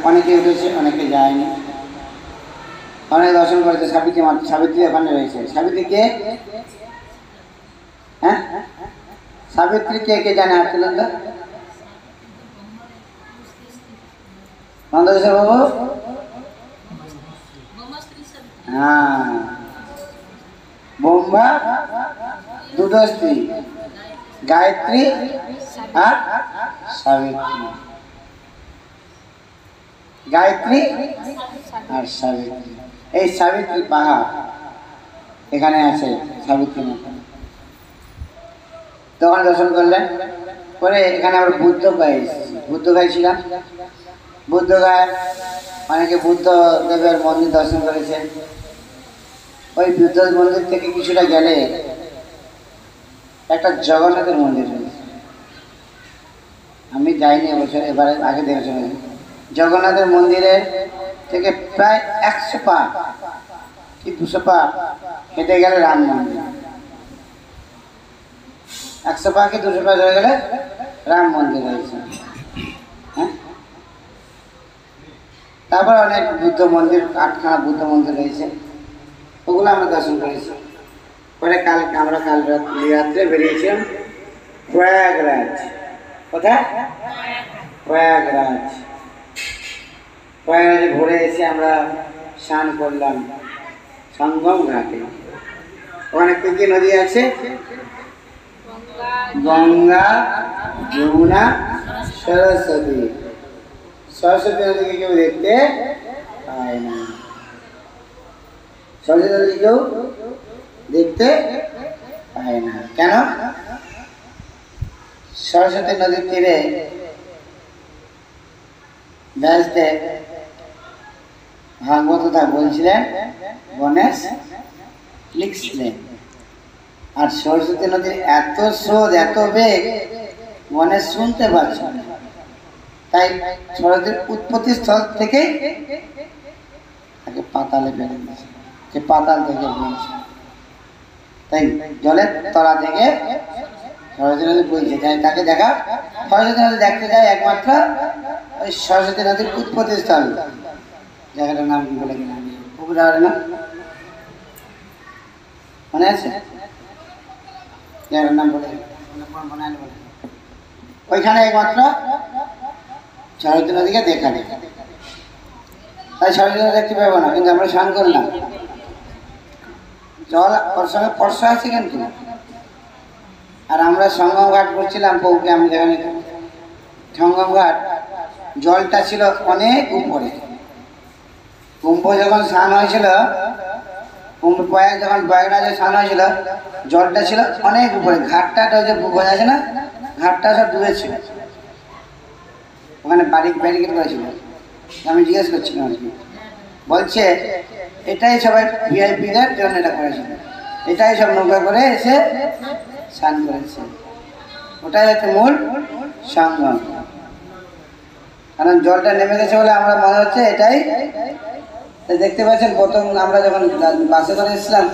অনেকে উঠেছে, অনেকে যায়নি, অনেকে দর্শন করেছে। সাবিত্রী ওখানে রয়েছে। সাবিত্রীকে, হ্যাঁ, সাবিত্রী কে কে জানে? আর তুলেন তো নন্দকিশোর বাবু। হ্যাঁ, ব্রহ্মা দুটো স্ত্রী, গায়ত্রী আর সাবিত্রী। গায়ত্রী আর সাবিত্রী, এই সাবিত্রী পাহাড় এখানে আছে। সাবিত্রী মাতা তখন দর্শন করলেন। পরে এখানে আমরা বুদ্ধগায় এসেছি, বুদ্ধগায় ছিলাম। বুদ্ধগায় অনেকে বুদ্ধ দেবের মন্দির দর্শন করেছেন। ওই বুদ্ধ মন্দির থেকে কিছুটা গেলে একটা জগন্নাথের মন্দির রয়েছে। আমি যাইনি এবছর, এবারে আগে দেখে চলে। জগন্নাথের মন্দিরের থেকে প্রায় 100 পা কি 200 পা হেঁটে গেলে রাম মন্দির। 100 পা কি 200 পা হয়ে গেলে রাম মন্দির রয়েছে। হ্যাঁ, তারপর অনেক বুদ্ধ মন্দির, 8খানা বুদ্ধ মন্দির রয়েছে, ওগুলো আমরা দর্শন করেছি। পরে আমরা কাল রাত্রে বেরিয়েছিলাম প্রয়াগরাজ। কোথায়? প্রয়াগরাজ। প্রয়াগরাজে ঘুরে এসে আমরা স্নান করলাম সঙ্গম ঘাটে। ওখানে কি কি নদী আছে? গঙ্গা, যমুনা, সরস্বতী। সরস্বতী নদীকে কেউ দেখতে পায় না। সরস্বতী নদী কেউ দেখতে পায় না। কেন? সরস্বতী নদীর তীরে ব্যাসদেব ভাগবত কথা বলছিলেন, গণেশ লিখছিলেন। আর সরস্বতী নদীর এত স্রোত, এত বেগ, গণেশ শুনতে পাচ্ছে না। তাই সরস্বতীর উৎপত্তি স্থল থেকে তাকে পাতালে বেরিয়েছে, সে পাতাল থেকে বইছে। তাই জলের তলা থেকে সরস্বতী নদী বইছে। তাই তাকে দেখা, সরস্বতী নদী দেখতে যায় একমাত্র ওই সরস্বতী নদীর উৎপত্তি স্থল। জায়গাটার নাম কি বলে কিনা পুকুর না মনে আছে? জায়গাটার নাম বলে ওইখানে একমাত্র সরস্বতী নদীকে দেখা যায়। তাই সরস্বতী নদী দেখতে পাবো না, কিন্তু আমরা স্নান করলাম। জল ওর সঙ্গে স্পর্শ আছে কিন্তু। আর আমরা সঙ্গম ঘাট করছিলাম পৌকে, আমি যেখানে সঙ্গম ঘাট, জলটা ছিল অনেক উপরে। কুম্ভ যখন স্নান হয়েছিল, যখন প্রয়াগরাজে স্নান হয়েছিল, জলটা ছিল অনেক উপরে। ঘাটটা যে বোঝা আছে না, ঘাটটা সব ডুবে ছিল। ওখানে ব্যারিকেড করেছিল। আমি জিজ্ঞেস করছিলাম আর কি, বলছে এটাই সবাই ভিআইপিদের জন্য এটা করেছিল, এটাই সব নৌকা করে এসে স্নান করেছে। ওটাই হচ্ছে মূল সঙ্গম। কারণ জলটা নেমে গেছে বলে আমরা মনে হচ্ছে এটাই। দেখতে পাচ্ছেন প্রথম আমরা যখন বাসে করে এসেছিলাম